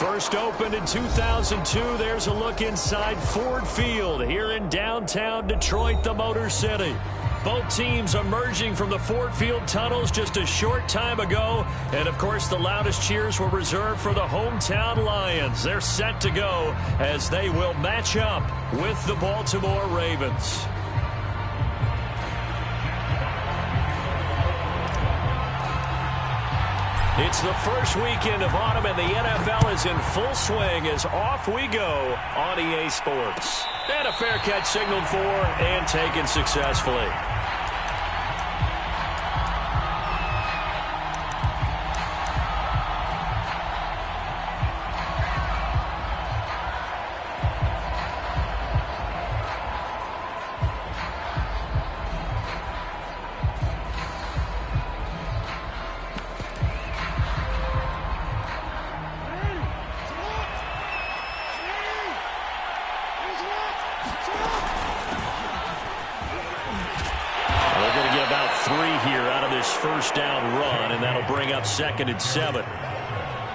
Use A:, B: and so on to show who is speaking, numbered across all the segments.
A: First opened in 2002, there's a look inside Ford Field here in downtown Detroit, the Motor City. Both teams emerging from the Ford Field tunnels just a short time ago. And, of course, the loudest cheers were reserved for the hometown Lions. They're set to go as they will match up with the Baltimore Ravens. It's the first weekend of autumn, and the NFL is in full swing as off we go on EA Sports. And a fair catch signaled for and taken successfully.
B: First down run, and that'll bring up 2nd and 7.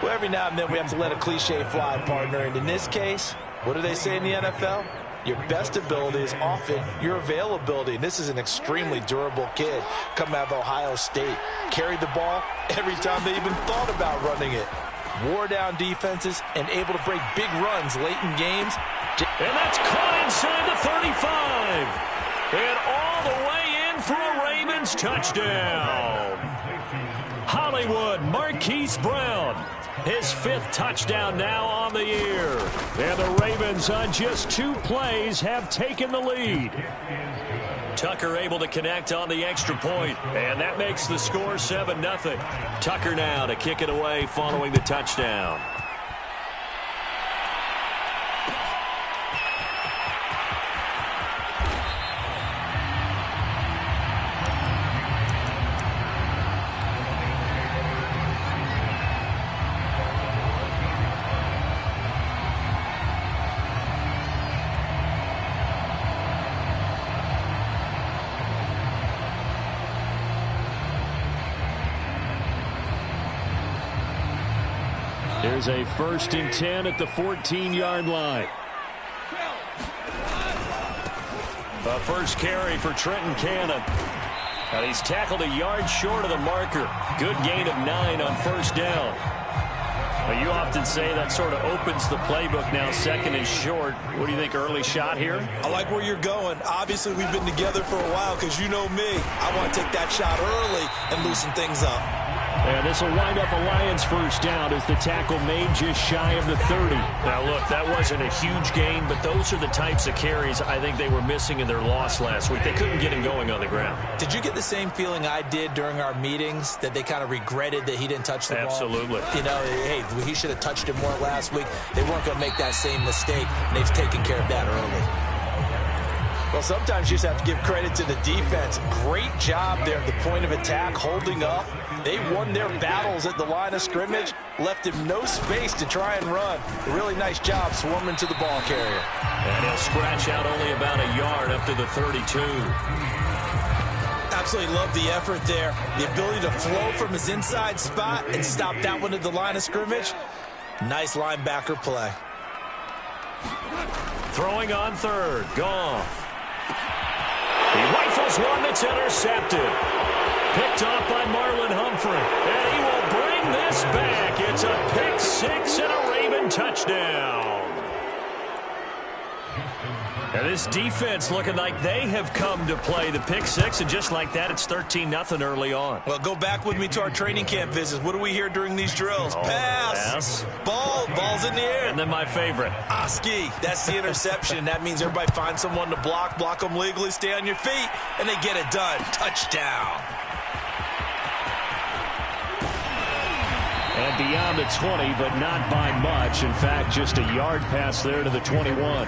C: Well, every now and then we have to let a cliche fly, partner. And in this case, what do they say in the NFL? Your best ability is often your availability. And this is an extremely durable kid coming out of Ohio State. Carried the ball every time they even thought about running it. Wore down defenses and able to break big runs late in games.
A: And that's caught inside the 35. And all the way in for a Ravens touchdown. Hollywood Marquise Brown, his 5th touchdown now on the year. And the Ravens on just 2 plays have taken the lead. Tucker able to connect on the extra point, and that makes the score 7-0. Tucker now to kick it away following the touchdown. There's a 1st and 10 at the 14-yard line. The first carry for Trenton Cannon. And he's tackled a yard short of the marker. Good gain of 9 on 1st down. Well, you often say that sort of opens the playbook now, 2nd and short. What do you think, early shot here?
C: I like where you're going. Obviously, we've been together for a while because you know me. I want to take that shot early and loosen things up.
A: And this will wind up a Lions 1st down as the tackle made just shy of the 30. Now, look, that wasn't a huge gain, but those are the types of carries I think they were missing in their loss last week. They couldn't get him going on the ground.
C: Did you get the same feeling I did during our meetings, that they kind of regretted that he didn't touch the ball?
A: Absolutely.
C: You know, hey, he should have touched it more last week. They weren't going to make that same mistake, and they've taken care of that early. Well, sometimes you just have to give credit to the defense. Great job there at the point of attack, holding up. They won their battles at the line of scrimmage, left him no space to try and run. A really nice job swarming to the ball carrier.
A: And he'll scratch out only about a yard up to the 32.
C: Absolutely love the effort there. The ability to flow from his inside spot and stop that one at the line of scrimmage. Nice linebacker play.
A: Throwing on 3rd. Goff. He rifles one that's intercepted. Picked off by Marlon Humphrey. And he will bring this back. It's a pick 6 and a Raven touchdown. And this defense looking like they have come to play the pick 6, and just like that, it's 13-0 early on.
C: Well, go back with me to our training camp visits. What do we hear during these drills? Pass. Ball's in the air.
A: And then my favorite.
C: Oski. That's the interception. That means everybody finds someone to block them legally, stay on your feet, and they get it done. Touchdown.
A: And beyond the 20, but not by much. In fact, just a yard pass there to the 21.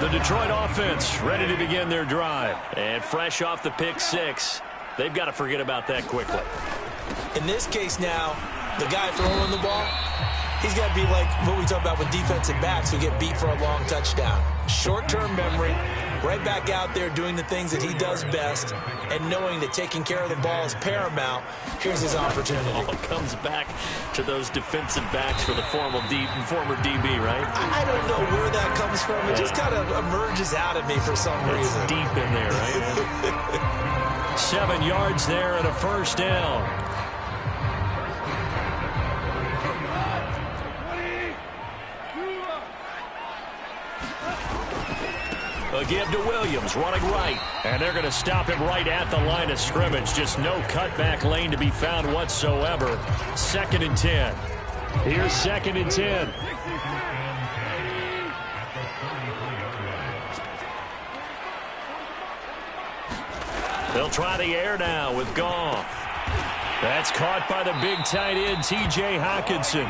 A: The Detroit offense ready to begin their drive. And fresh off the pick 6, they've got to forget about that quickly.
C: In this case now, the guy throwing the ball, he's got to be like what we talk about with defensive backs who get beat for a long touchdown. Short-term memory, right back out there doing the things that he does best, and knowing that taking care of the ball is paramount. Here's his opportunity.
B: It all comes back to those defensive backs for the former DB, right?
C: I don't know where that comes from. It just kind of emerges out of me for some reason.
B: It's deep in there, right?
A: 7 yards there and a first down. A give to Williams, running right. And they're going to stop him right at the line of scrimmage. Just no cutback lane to be found whatsoever. 2nd and 10. Here's 2nd and 10. They'll try the air now with Goff. That's caught by the big tight end, T.J. Hockenson.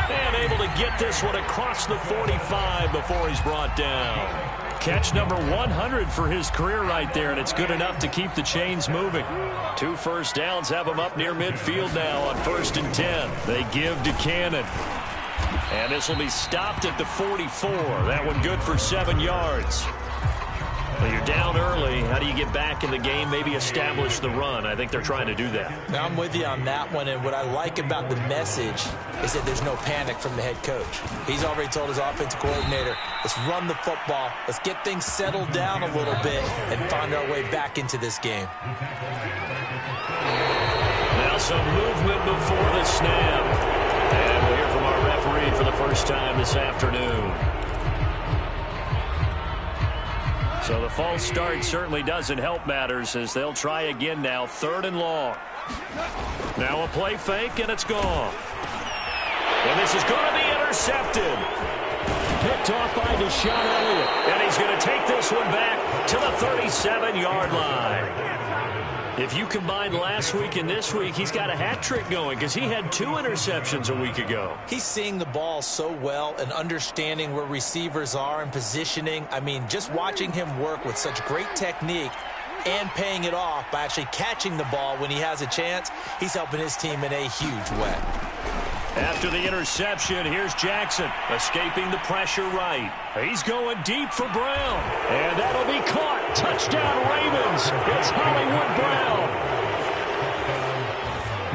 A: And able to get this one across the 45 before he's brought down. Catch number 100 for his career right there, and it's good enough to keep the chains moving. 2 first downs have him up near midfield now on 1st and 10. They give to Cannon. And this will be stopped at the 44. That one good for 7 yards. Well, you're down early. How do you get back in the game, maybe establish the run? I think they're trying to do that.
C: Now, I'm with you on that one, and what I like about the message is that there's no panic from the head coach. He's already told his offensive coordinator, let's run the football, let's get things settled down a little bit and find our way back into this game.
A: Now some movement before the snap. And we'll hear from our referee for the first time this afternoon. So the false start certainly doesn't help matters as they'll try again now. 3rd and long. Now a play fake, and it's gone. And this is going to be intercepted. Picked off by Deshaun Elliott. And he's going to take this one back to the 37-yard line. If you combine last week and this week, he's got a hat trick going because he had 2 interceptions a week ago.
C: He's seeing the ball so well and understanding where receivers are and positioning. I mean, just watching him work with such great technique and paying it off by actually catching the ball when he has a chance, he's helping his team in a huge way.
A: After the interception, here's Jackson, escaping the pressure right. He's going deep for Brown, and that'll be caught. Touchdown, Ravens. It's Hollywood Brown.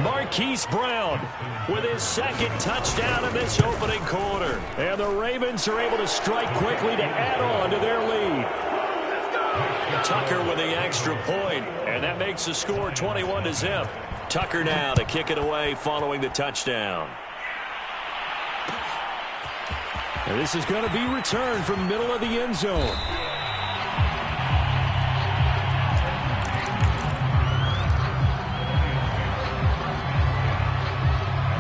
A: Marquise Brown with his 2nd touchdown in this opening quarter. And the Ravens are able to strike quickly to add on to their lead. Tucker with the extra point, and that makes the score 21-0. Tucker now to kick it away following the touchdown. And this is going to be returned from middle of the end zone.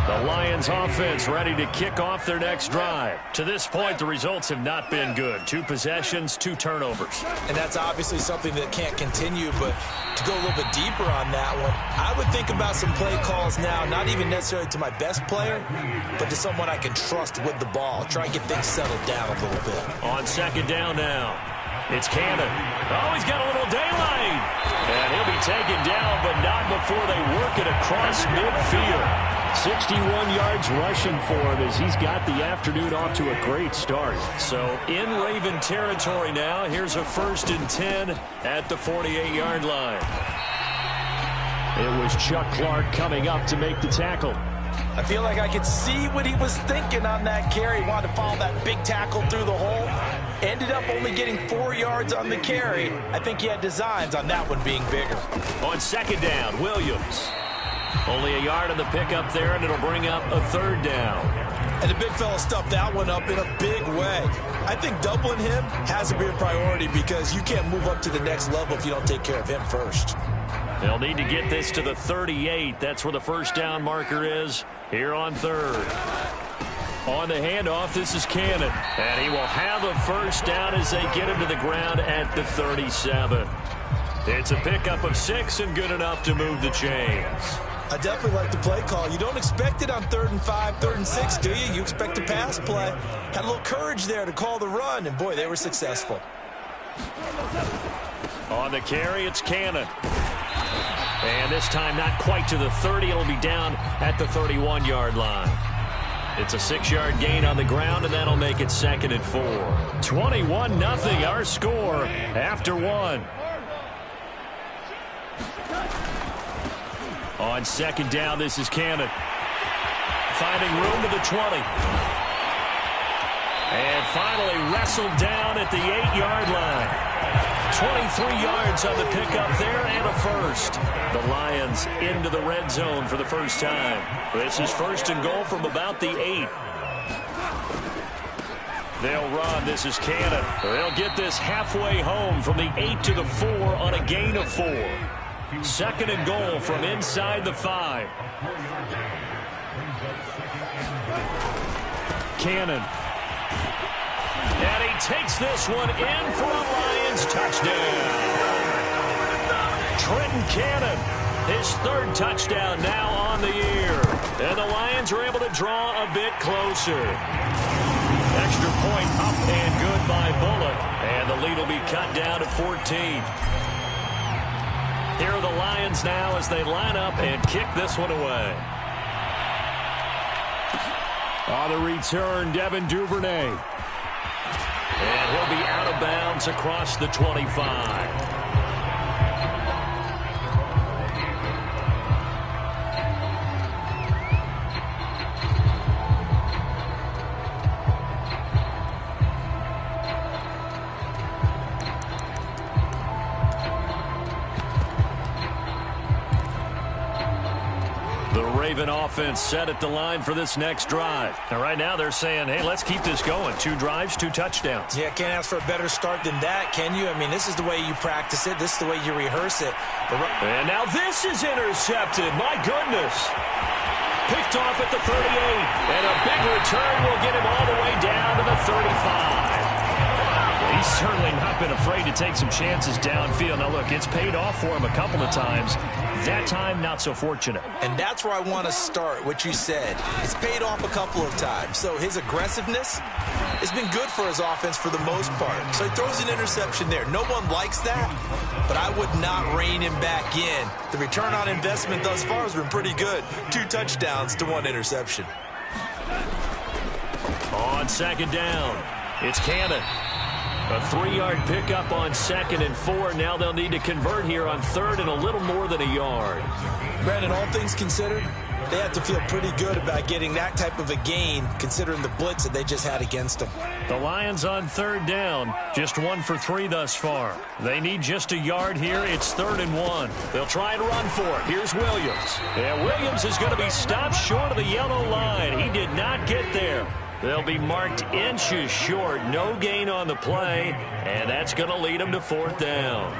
A: The Lions offense ready to kick off their next drive. To this point, the results have not been good. 2 possessions, 2 turnovers.
C: And that's obviously something that can't continue, but to go a little bit deeper on that one, I would think about some play calls now, not even necessarily to my best player, but to someone I can trust with the ball. Try and get things settled down a little bit.
A: On 2nd down now, it's Cannon. Oh, he's got a little daylight. And he'll be taken down, but not before they work it across midfield. 61 yards rushing for him as he's got the afternoon off to a great start. So in Raven territory now. Here's a 1st and 10 at the 48-yard line. It was Chuck Clark coming up to make the tackle.
C: I feel like I could see what he was thinking on that carry. He wanted to follow that big tackle through the hole. Ended up only getting 4 yards on the carry. I think he had designs on that one being bigger.
A: On 2nd down, Williams. Only a yard on the pickup there, and it'll bring up a 3rd down.
C: And the big fella stuffed that one up in a big way. I think doubling him has to be a priority because you can't move up to the next level if you don't take care of him first.
A: They'll need to get this to the 38. That's where the 1st down marker is here on 3rd. On the handoff, this is Cannon. And he will have a 1st down as they get him to the ground at the 37. It's a pickup of 6 and good enough to move the chains.
C: I definitely like the play call. You don't expect it on 3rd and 5, 3rd and 6, do you? You expect a pass play. Had a little courage there to call the run, and boy, they were successful.
A: On the carry, it's Cannon. And this time not quite to the 30. It'll be down at the 31-yard line. It's a 6-yard gain on the ground, and that'll make it 2nd and 4. 21-0 our score after 1. On 2nd down, this is Cannon. Finding room to the 20. And finally wrestled down at the 8-yard line. 23 yards on the pickup there and a first. The Lions into the red zone for the first time. This is 1st and goal from about the 8. They'll run. This is Cannon. They'll get this halfway home from the 8 to the 4 on a gain of 4. 2nd and goal from inside the 5. Cannon. And he takes this one in for a Lions touchdown. Trenton Cannon, his 3rd touchdown now on the year. And the Lions are able to draw a bit closer. Extra point up and good by Bullock. And the lead will be cut down to 14. Here are the Lions now as they line up and kick this one away. On the return, Devin Duvernay. And he'll be out of bounds across the 25. Raven offense set at the line for this next drive. And right now they're saying, hey, let's keep this going. 2 drives, 2 touchdowns.
C: Yeah, can't ask for a better start than that, can you? I mean, this is the way you practice it. This is the way you rehearse it.
A: And now this is intercepted. My goodness. Picked off at the 38. And a big return will get him all the way down to the 35. He's certainly not been afraid to take some chances downfield. Now, look, it's paid off for him a couple of times. That time, not so fortunate.
C: And that's where I want to start, what you said. It's paid off a couple of times. So his aggressiveness has been good for his offense for the most part. So he throws an interception there. No one likes that, but I would not rein him back in. The return on investment thus far has been pretty good. 2 touchdowns to 1 interception.
A: On 2nd down, it's Cannon. A 3-yard pickup on 2nd and 4. Now they'll need to convert here on 3rd and a little more than a yard.
C: Brandon, all things considered, they have to feel pretty good about getting that type of a gain, considering the blitz that they just had against them.
A: The Lions on 3rd down, just 1 for 3 thus far. They need just a yard here. It's 3rd and 1. They'll try and run for it. Here's Williams. And Williams is going to be stopped short of the yellow line. He did not get there. They'll be marked inches short. No gain on the play, and that's going to lead them to 4th down.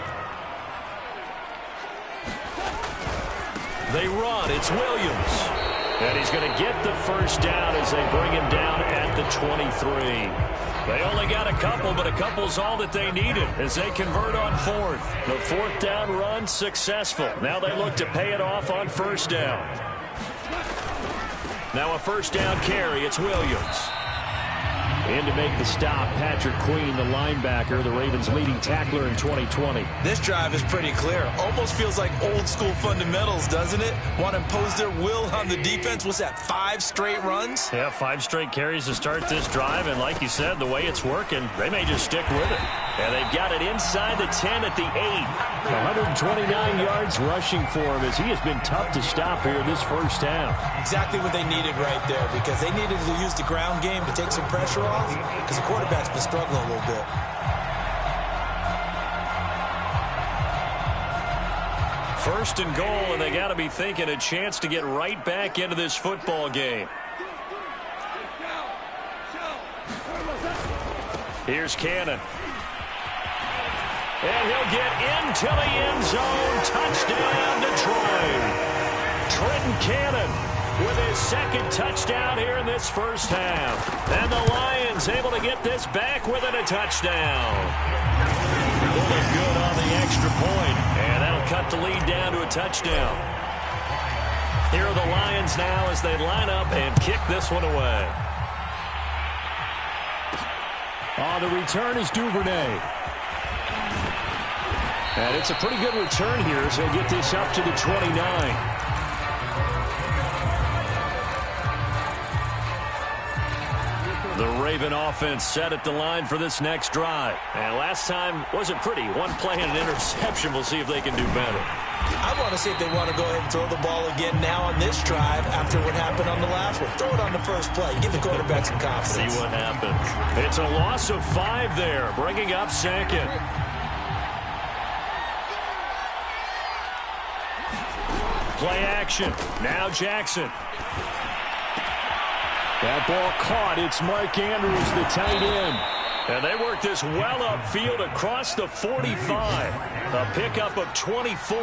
A: They run. It's Williams. And he's going to get the first down as they bring him down at the 23. They only got a couple, but a couple's all that they needed as they convert on 4th. The 4th down run successful. Now they look to pay it off on 1st down. Now a 1st down carry. It's Williams. And to make the stop, Patrick Queen, the linebacker, the Ravens' leading tackler in 2020.
C: This drive is pretty clear. Almost feels like old-school fundamentals, doesn't it? Want to impose their will on the defense. What's that, 5 straight runs?
A: Yeah, 5 straight carries to start this drive. And like you said, the way it's working, they may just stick with it. And they've got it inside the 10 at the 8. 129 yards rushing for him as he has been tough to stop here this first half.
C: Exactly what they needed right there, because they needed to use the ground game to take some pressure off, because the quarterback's been struggling a little bit.
A: First and goal, and they got to be thinking a chance to get right back into this football game. Here's Cannon. And he'll get into the end zone. Touchdown, Detroit. Trenton Cannon with his 2nd touchdown here in this first half. And the Lions able to get this back within a touchdown. Bullock good on the extra point. And that'll cut the lead down to a touchdown. Here are the Lions now as they line up and kick this one away.
D: On the return is Duvernay. And it's a pretty good return here as they'll get this up to the 29.
A: The Raven offense set at the line for this next drive.
B: And last time wasn't pretty. One play and an interception. We'll see if they can do better.
C: I want to see if they want to go ahead and throw the ball again now on this drive after what happened on the last one. Throw it on the first play. Give the quarterback some confidence.
B: See what happens.
A: It's a loss of 5 there, bringing up second. Play action. Now Jackson. That ball caught. It's Mark Andrews, the tight end. And they work this well upfield across the 45. A pickup of 24.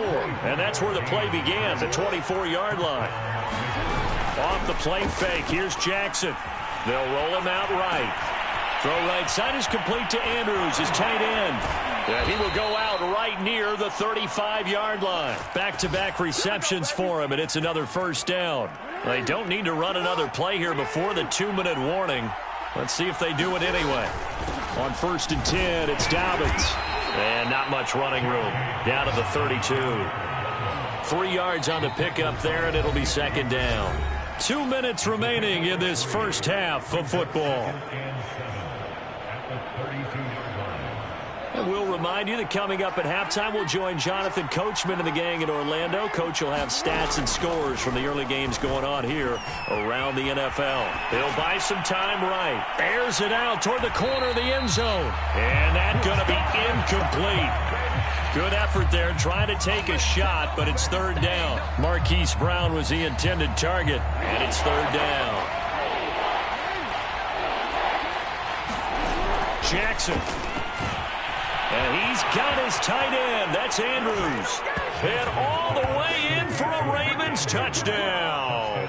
A: And that's where the play began, the 24-yard line. Off the play fake, here's Jackson. They'll roll him out right. Throw right side is complete to Andrews, his tight end. And he will go out right near the 35-yard line. Back-to-back receptions for him, and it's another first down. They don't need to run another play here before the 2-minute warning. Let's see if they do it anyway. On 1st and 10, it's Dobbins.
B: And not much running room. Down to the 32.
A: 3 yards on the pickup there, and it'll be second down. 2 minutes remaining in this first half of football. And we'll remind you that coming up at halftime, we'll join Jonathan Coachman and the gang in Orlando. Coach will have stats and scores from the early games going on here around the NFL. He'll buy some time right. Airs it out toward the corner of the end zone. And that's going to be incomplete. Good effort there, trying to take a shot, but it's third down. Marquise Brown was the intended target, and it's third down. Jackson. And he's got his tight end. That's Andrews. And all the way in for a Ravens touchdown.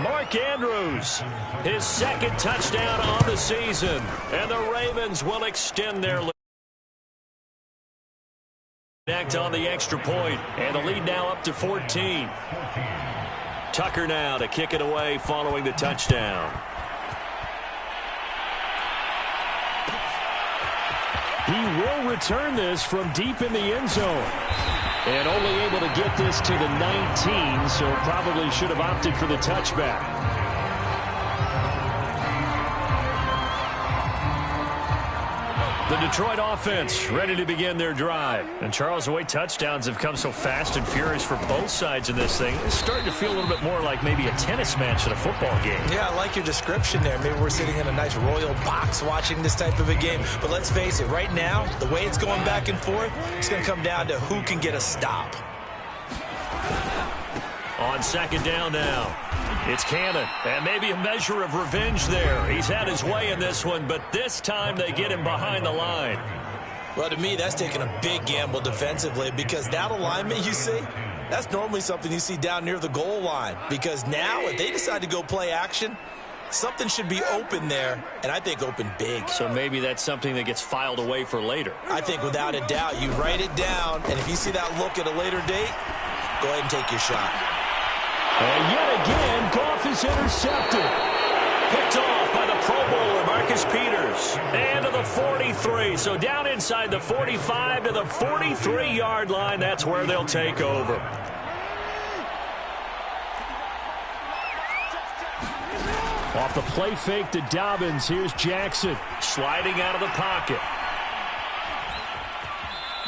A: Mark Andrews, his second touchdown on the season. And the Ravens will extend their lead. Act on the extra point. And the lead now up to 14. Tucker now to kick it away following the touchdown. He will return this from deep in the end zone. And only able to get this to the 19, so probably should have opted for the touchback. The Detroit offense ready to begin their drive. And Charles, the way touchdowns have come so fast and furious for both sides in this thing, it's starting to feel a little bit more like maybe a tennis match than a football game.
C: Yeah, I like your description there. Maybe we're sitting in a nice royal box watching this type of a game. But let's face it, right now, the way it's going back and forth, it's going to come down to who can get a stop.
A: On second down now, it's Cannon. And maybe a measure of revenge there. He's had his way in this one, but this time they get him behind the line.
C: Well, to me, that's taking a big gamble defensively because that alignment you see, that's normally something you see down near the goal line. Because now, if they decide to go play action, something should be open there, and I think open big.
A: So maybe that's something that gets filed away for later.
C: I think without a doubt, you write it down, and if you see that look at a later date, go ahead and take your shot.
A: And yet again, Goff is intercepted. Picked off by the Pro Bowler, Marcus Peters. And to the 43. So down inside the 45 to the 43-yard line. That's where they'll take over. Off the play fake to Dobbins. Here's Jackson sliding out of the pocket.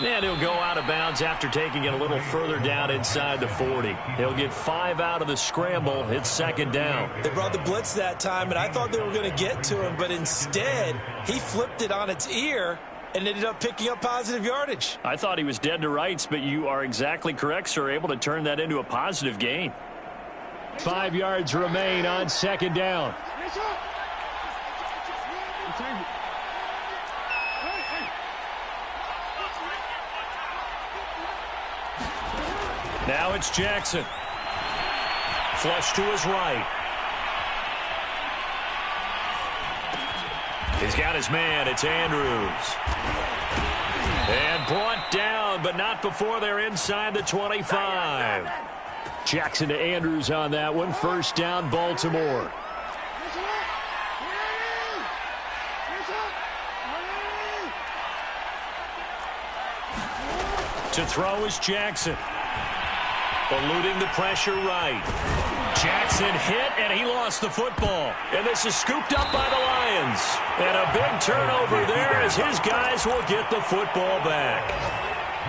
A: And he'll go out of bounds after taking it a little further down inside the 40. He'll get 5 out of the scramble. It's second down.
C: They brought the blitz that time, and I thought they were going to get to him, but instead he flipped it on its ear and ended up picking up positive yardage.
A: I thought he was dead to rights, but you are exactly correct, sir. Able to turn that into a positive gain. 5 yards remain on second down. Now it's Jackson. Flush to his right. He's got his man. It's Andrews. And brought down, but not before they're inside the 25. Jackson to Andrews on that one. First down, Baltimore. To throw is Jackson. Eluding the pressure right. Jackson hit, and he lost the football. And this is scooped up by the Lions. And a big turnover there as his guys will get the football back.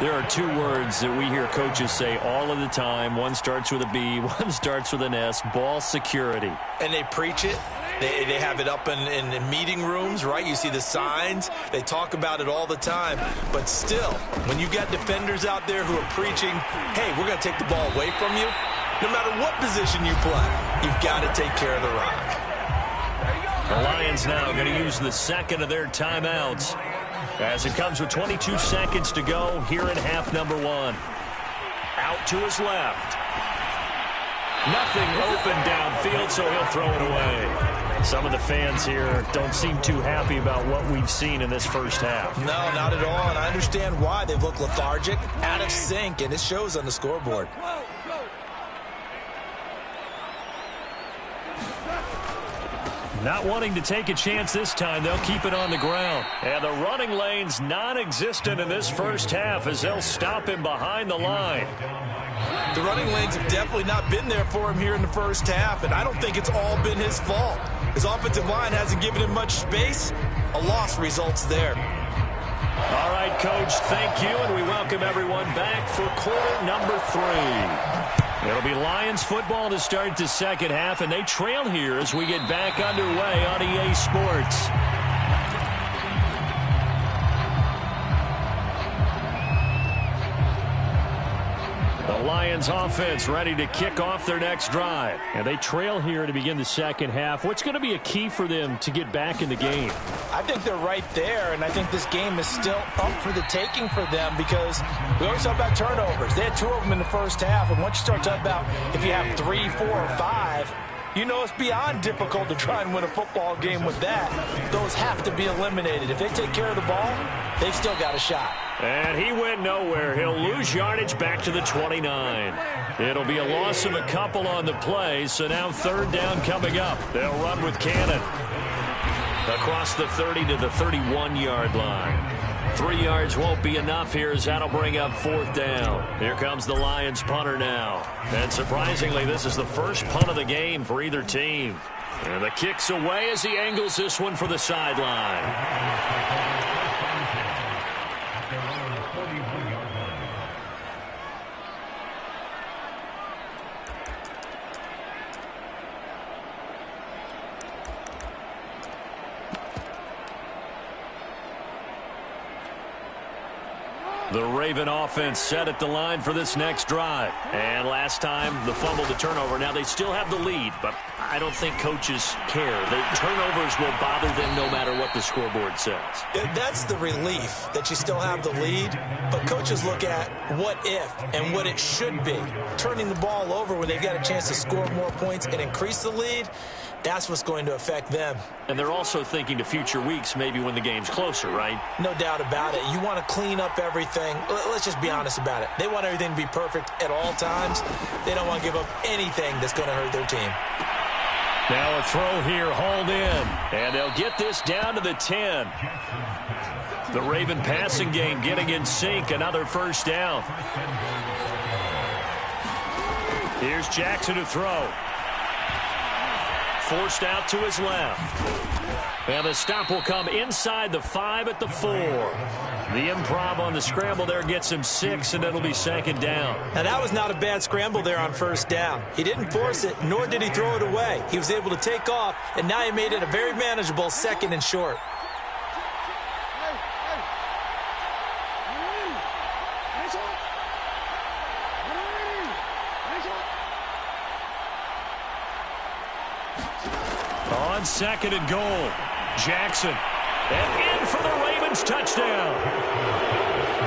A: There are two words that we hear coaches say all of the time. One starts with a B, one starts with an S, ball security.
C: And they preach it. They have it up in meeting rooms, right? You see the signs. They talk about it all the time. But still, when you got defenders out there who are preaching, hey, we're going to take the ball away from you, no matter what position you play, you've got to take care of the rock.
A: The Lions now going to use the second of their timeouts as it comes with 22 seconds to go here in half number one. Out to his left. Nothing open downfield, so he'll throw it away. Some of the fans here don't seem too happy about what we've seen in this first half.
C: No, not at all, and I understand why. They look lethargic, out of sync, and it shows on the scoreboard.
A: Not wanting to take a chance this time, they'll keep it on the ground. And the running lane's non-existent in this first half as they'll stop him behind the line.
C: The running lanes have definitely not been there for him here in the first half, and I don't think it's all been his fault. His offensive line hasn't given him much space. A loss results there.
A: All right, Coach, thank you, and we welcome everyone back for quarter number 3. It'll be Lions football to start the second half, and they trail here as we get back underway on EA Sports. The Lions offense ready to kick off their next drive. And they trail here to begin the second half. What's going to be a key for them to get back in the game?
C: I think they're right there, and I think this game is still up for the taking for them because we always talk about turnovers. They had 2 of them in the first half, and once you start talking about if you have 3, 4, or 5, you know it's beyond difficult to try and win a football game with that. Those have to be eliminated. If they take care of the ball, they've still got a shot.
A: And he went nowhere. He'll lose yardage back to the 29. It'll be a loss of a couple on the play, so now third down coming up. They'll run with Cannon. Across the 30 to the 31-yard line. 3 yards won't be enough here as that'll bring up fourth down. Here comes the Lions punter now. And surprisingly, this is the first punt of the game for either team. And the kick's away as he angles this one for the sideline. The Raven offense set at the line for this next drive. And last time, the fumble, the turnover. Now, they still have the lead, but I don't think coaches care. The turnovers will bother them no matter what the scoreboard says.
C: That's the relief that you still have the lead, but coaches look at what if and what it should be. Turning the ball over when they've got a chance to score more points and increase the lead, that's what's going to affect them.
A: And they're also thinking to future weeks, maybe when the game's closer, right?
C: No doubt about it. You want to clean up everything. Let's just be honest about it. They want everything to be perfect at all times. They don't want to give up anything that's going to hurt their team.
A: Now a throw here, hauled in. And they'll get this down to the 10. The Raven passing game getting in sync. Another first down. Here's Jackson to throw. Forced out to his left. And the stop will come inside the 5 at the 4. The improv on the scramble there gets him 6, and it'll be second down.
C: Now, that was not a bad scramble there on first down. He didn't force it, nor did he throw it away. He was able to take off, and now he made it a very manageable second and short.
A: On second and goal, Jackson. And in for the Ravens touchdown.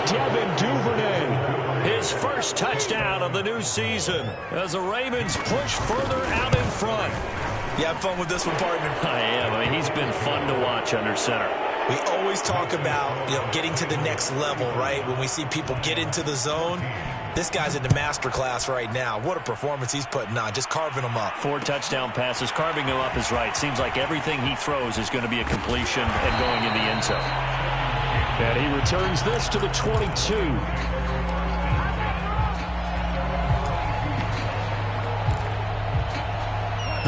A: Devin Duvernay, his first touchdown of the new season as the Ravens push further out in front.
C: You have fun with this one, partner?
A: I am. I mean, he's been fun to watch under center.
C: We always talk about, getting to the next level, right? When we see people get into the zone. This guy's in the master class right now. What a performance he's putting on, just carving them up.
A: 4 touchdown passes. Carving them up is right. Seems like everything he throws is going to be a completion and going in the end zone. And he returns this to the 22.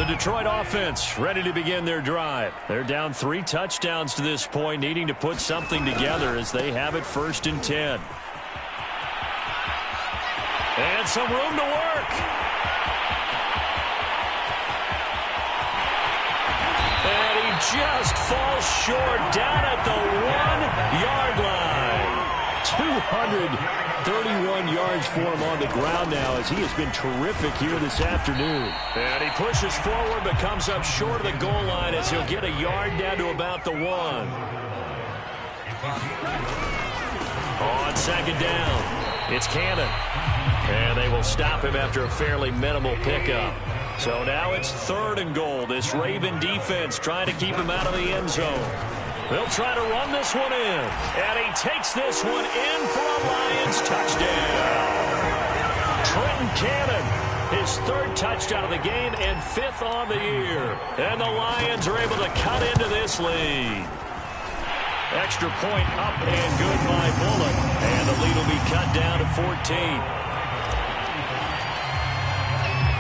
A: The Detroit offense ready to begin their drive. They're down 3 touchdowns to this point, needing to put something together as they have it 1st and 10. And some room to work. And he just falls short down at the 1-yard line. 231 yards for him on the ground now as he has been terrific here this afternoon. And he pushes forward but comes up short of the goal line as he'll get a yard down to about the 1. On 2nd down, it's Cannon. And they will stop him after a fairly minimal pickup. So now it's 3rd and goal. This Raven defense trying to keep him out of the end zone. They'll try to run this one in. And he takes this one in for a Lions touchdown. Trenton Cannon, his 3rd touchdown of the game and 5th on the year. And the Lions are able to cut into this lead. Extra point up and good by Bullock. And the lead will be cut down to 14.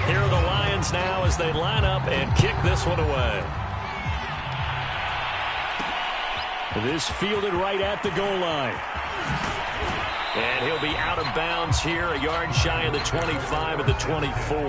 A: Here are the Lions now as they line up and kick this one away. This fielded right at the goal line. And he'll be out of bounds here, a yard shy of the 25 at the 24.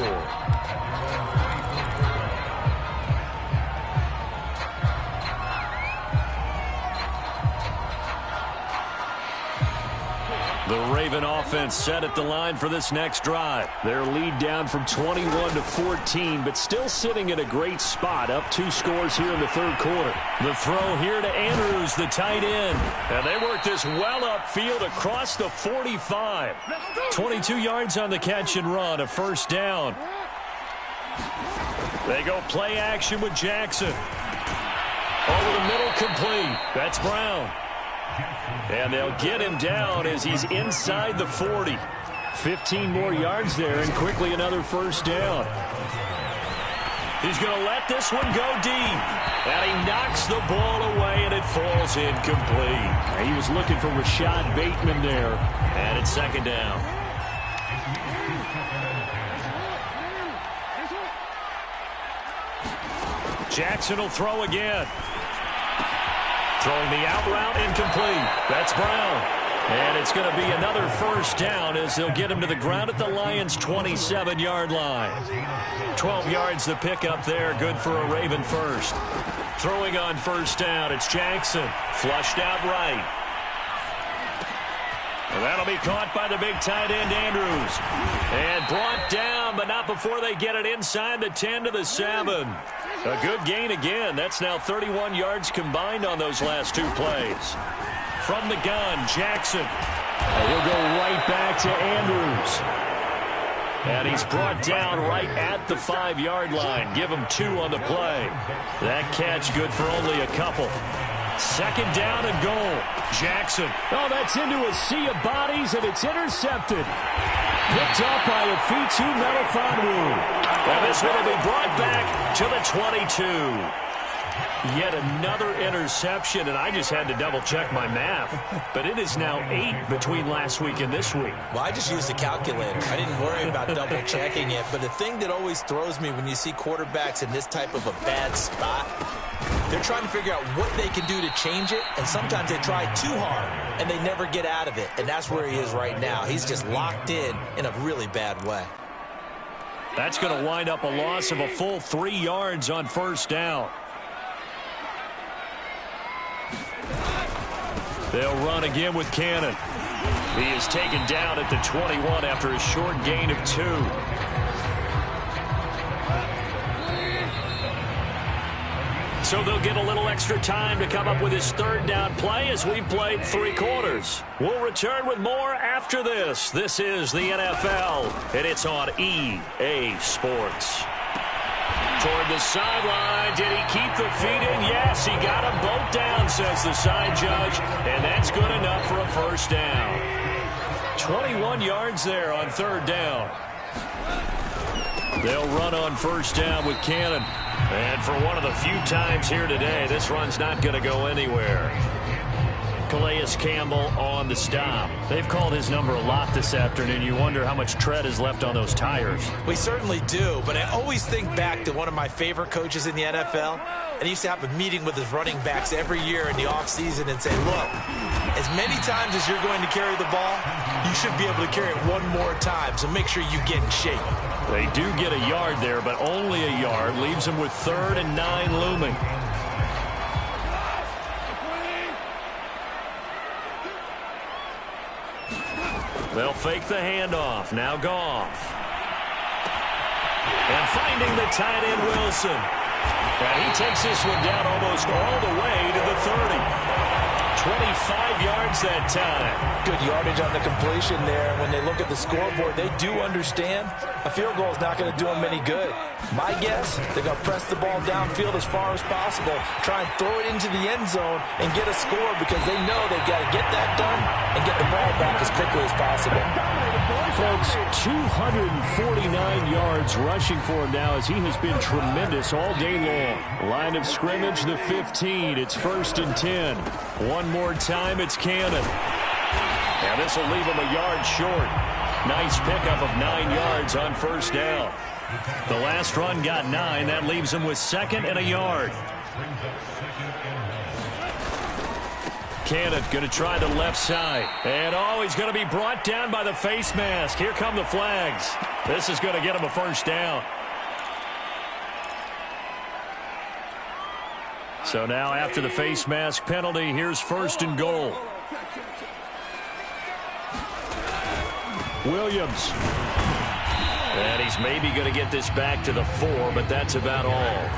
A: The Raven offense set at the line for this next drive. Their lead down from 21 to 14, but still sitting in a great spot, up 2 scores here in the 3rd quarter. The throw here to Andrews, the tight end. And they work this well upfield across the 45. 22 yards on the catch and run, a 1st down. They go play action with Jackson. Over the middle, complete. That's Brown. And they'll get him down as he's inside the 40. 15 more yards there and quickly another 1st down. He's going to let this one go deep. And he knocks the ball away and it falls incomplete. He was looking for Rashad Bateman there. And it's 2nd down. Jackson will throw again. Throwing the out route, incomplete. That's Brown. And it's going to be another 1st down as they'll get him to the ground at the Lions' 27-yard line. 12 yards to pick up there, good for a Raven 1st. Throwing on 1st down, it's Jackson. Flushed out right. And that'll be caught by the big tight end, Andrews. And brought down, but not before they get it inside the 10 to the 7. A good gain again. That's now 31 yards combined on those last 2 plays. From the gun, Jackson. And he'll go right back to Andrews. And he's brought down right at the 5-yard line. Give him 2 on the play. That catch good for only a couple. 2nd down and goal. Jackson. Oh, that's into a sea of bodies, and it's intercepted. Picked up by Afitu Melifonwu. And this one will be brought back to the 22. Yet another interception, and I just had to double-check my math. But it is now 8 between last week and this week.
C: Well, I just used a calculator. I didn't worry about double-checking it. But the thing that always throws me when you see quarterbacks in this type of a bad spot, they're trying to figure out what they can do to change it, and sometimes they try too hard, and they never get out of it. And that's where he is right now. He's just locked in a really bad way.
A: That's going to wind up a loss of a full 3 yards on 1st down. They'll run again with Cannon. He is taken down at the 21 after a short gain of 2. So they'll get a little extra time to come up with his 3rd down play as we've played 3 quarters. We'll return with more after this. This is the NFL, and it's on EA Sports. Toward the sideline. Did he keep the feet in? Yes, he got them both down, says the side judge, and that's good enough for a 1st down. 21 yards there on 3rd down. They'll run on 1st down with Cannon. And for one of the few times here today, this run's not going to go anywhere. Calais Campbell on the stop. They've called his number a lot this afternoon. You wonder how much tread is left on those tires.
C: We certainly do, but I always think back to one of my favorite coaches in the NFL, and he used to have a meeting with his running backs every year in the offseason and say, look, as many times as you're going to carry the ball, you should be able to carry it one more time, so make sure you get in shape.
A: They do get a yard there, but only a yard. Leaves them with 3rd and 9 looming. They'll fake the handoff. Now Goff. And finding the tight end, Wilson. And he takes this one down almost all the way to the 30. 25 yards that time.
C: Good yardage on the completion there. When they look at the scoreboard, they do understand a field goal is not going to do them any good. My guess, they're going to press the ball downfield as far as possible, try and throw it into the end zone and get a score because they know they've got to get that done and get the ball back as quickly as possible.
D: Folks, 249 yards rushing for him now as he has been tremendous all day long. Line of scrimmage, the 15. It's 1st and 10. One more time, it's Cannon. Now this will leave him a yard short. Nice pickup of 9 yards on 1st down. The last run got 9. That leaves him with 2nd and a yard. Cannon going to try the left side. And he's going to be brought down by the face mask. Here come the flags. This is going to get him a 1st down. So now after the face mask penalty, here's 1st and goal. Williams. And he's maybe going to get this back to the 4, but that's about all.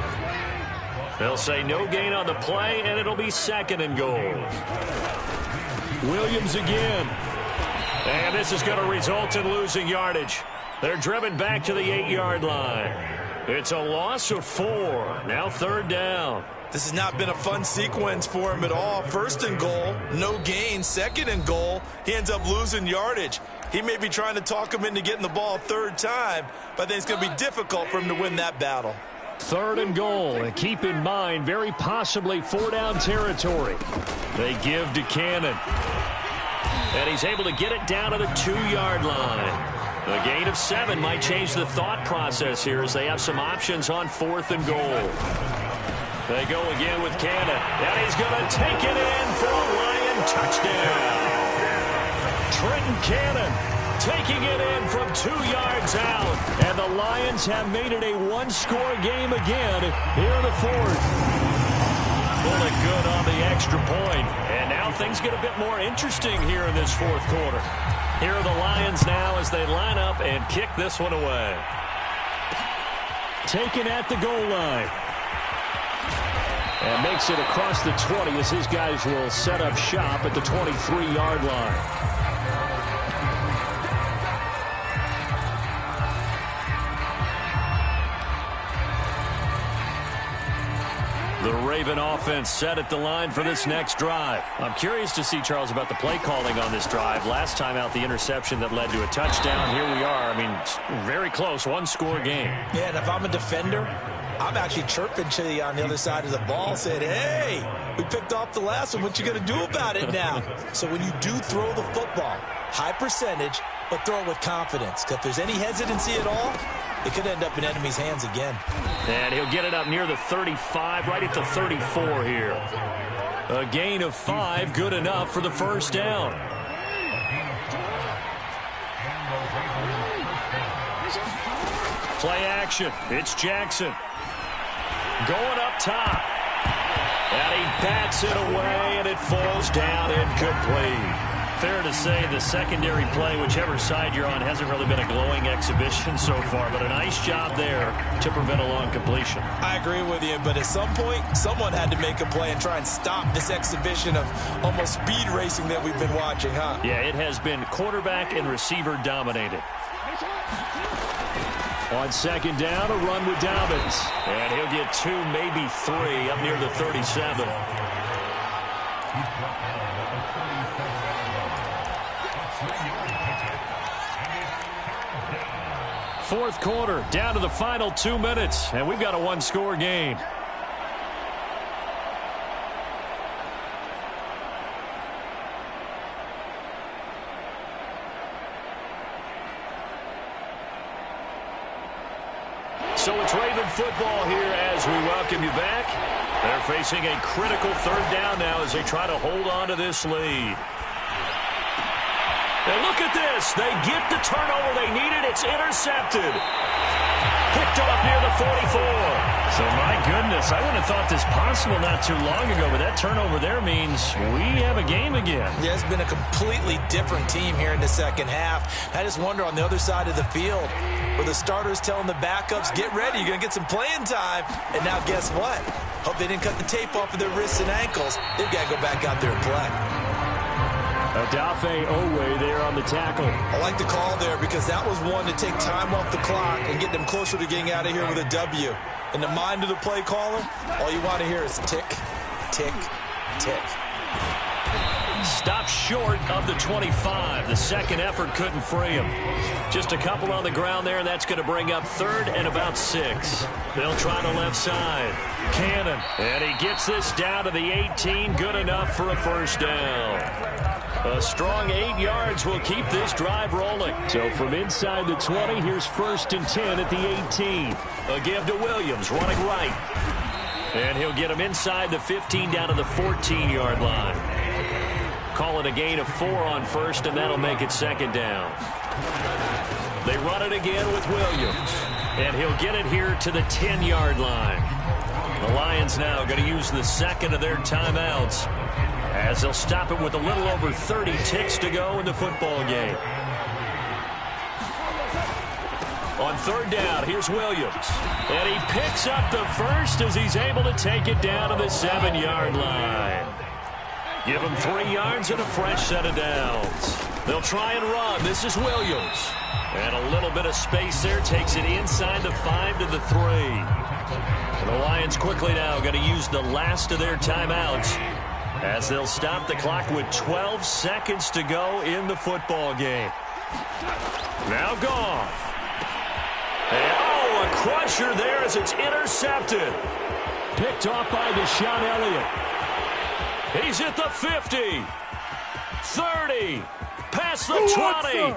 D: They'll say no gain on the play, and it'll be 2nd and goal. Williams again. And this is going to result in losing yardage. They're driven back to the 8-yard line. It's a loss of 4. Now 3rd down.
C: This has not been a fun sequence for him at all. 1st and goal, no gain. 2nd and goal, he ends up losing yardage. He may be trying to talk him into getting the ball 3rd time, but I think it's going to be difficult for him to win that battle.
D: 3rd and goal, and keep in mind, very possibly 4-down territory. They give to Cannon.
A: And he's able to get it down to the 2-yard line. A gain of 7 might change the thought process here as they have some options on 4th and goal. They go again with Cannon. And he's going to take it in for a Lion touchdown. Trenton Cannon taking it in from 2 yards out. And the Lions have made it a 1-score game again here in the 4th. Pulling good on the extra point. And now things get a bit more interesting here in this 4th quarter. Here are the Lions now as they line up and kick this one away.
D: Taken at the goal line. And makes it across the 20 as his guys will set up shop at the 23-yard line. The Raven offense set at the line for this next drive. I'm curious to see, Charles, about the play calling on this drive. Last time out, the interception that led to a touchdown. Here we are. I mean, very close, 1-score game.
C: Yeah, and if I'm a defender, I'm actually chirping to you on the other side of the ball, saying, hey, we picked off the last one. What you going to do about it now? So when you do throw the football, high percentage, but throw it with confidence. Because if there's any hesitancy at all, it could end up in enemy's hands again.
A: And he'll get it up near the 35, right at the 34 here. A gain of 5, good enough for the 1st down. Play action. It's Jackson. Going up top. And he bats it away, and it falls down incomplete. Fair to say the secondary play, whichever side you're on, hasn't really been a glowing exhibition so far, but a nice job there to prevent a long completion.
C: I agree with you, but at some point, someone had to make a play and try and stop this exhibition of almost speed racing that we've been watching, huh?
A: Yeah, it has been quarterback and receiver dominated.
D: On 2nd down, a run with Dobbins.
A: And he'll get 2, maybe 3, up near the 37. Fourth quarter, down to the final 2 minutes, and we've got a 1-score game. So it's Raven football here as we welcome you back. They're facing a critical third down now as they try to hold on to this lead. And look at this. They get the turnover they needed. It's intercepted. Picked off near the 44.
D: So, my goodness, I wouldn't have thought this possible not too long ago, but that turnover there means we have a game again.
C: Yeah, it's been a completely different team here in the second half. I just wonder on the other side of the field, where the starters telling the backups, get ready, you're going to get some playing time. And now guess what? Hope they didn't cut the tape off of their wrists and ankles. They've got to go back out there and play.
D: Adafe Owe there on the tackle.
C: I like the call there because that was one to take time off the clock and get them closer to getting out of here with a W. In the mind of the play caller, all you want to hear is tick, tick, tick.
A: Stopped short of the 25. The second effort couldn't free him. Just a couple on the ground there, and that's going to bring up third and about 6. They'll try the left side. Cannon. And he gets this down to the 18. Good enough for a first down. A strong 8 yards will keep this drive rolling.
D: So from inside the 20, here's 1st and 10 at the 18.
A: A give to Williams, running right. And he'll get him inside the 15 down to the 14-yard line. Call it a gain of 4 on first, and that'll make it second down. They run it again with Williams. And he'll get it here to the 10-yard line. The Lions now going to use the second of their timeouts, as they'll stop it with a little over 30 ticks to go in the football game. On third down, here's Williams. And he picks up the first as he's able to take it down to the 7-yard line. Give him 3 yards and a fresh set of downs. They'll try and run. This is Williams. And a little bit of space there takes it inside the 5 to the 3. And the Lions quickly now going to use the last of their timeouts, as they'll stop the clock with 12 seconds to go in the football game. Now gone. And, oh, a crusher there as it's intercepted.
D: Picked off by Deshaun Elliott.
A: He's at the 50, 30, past the 20.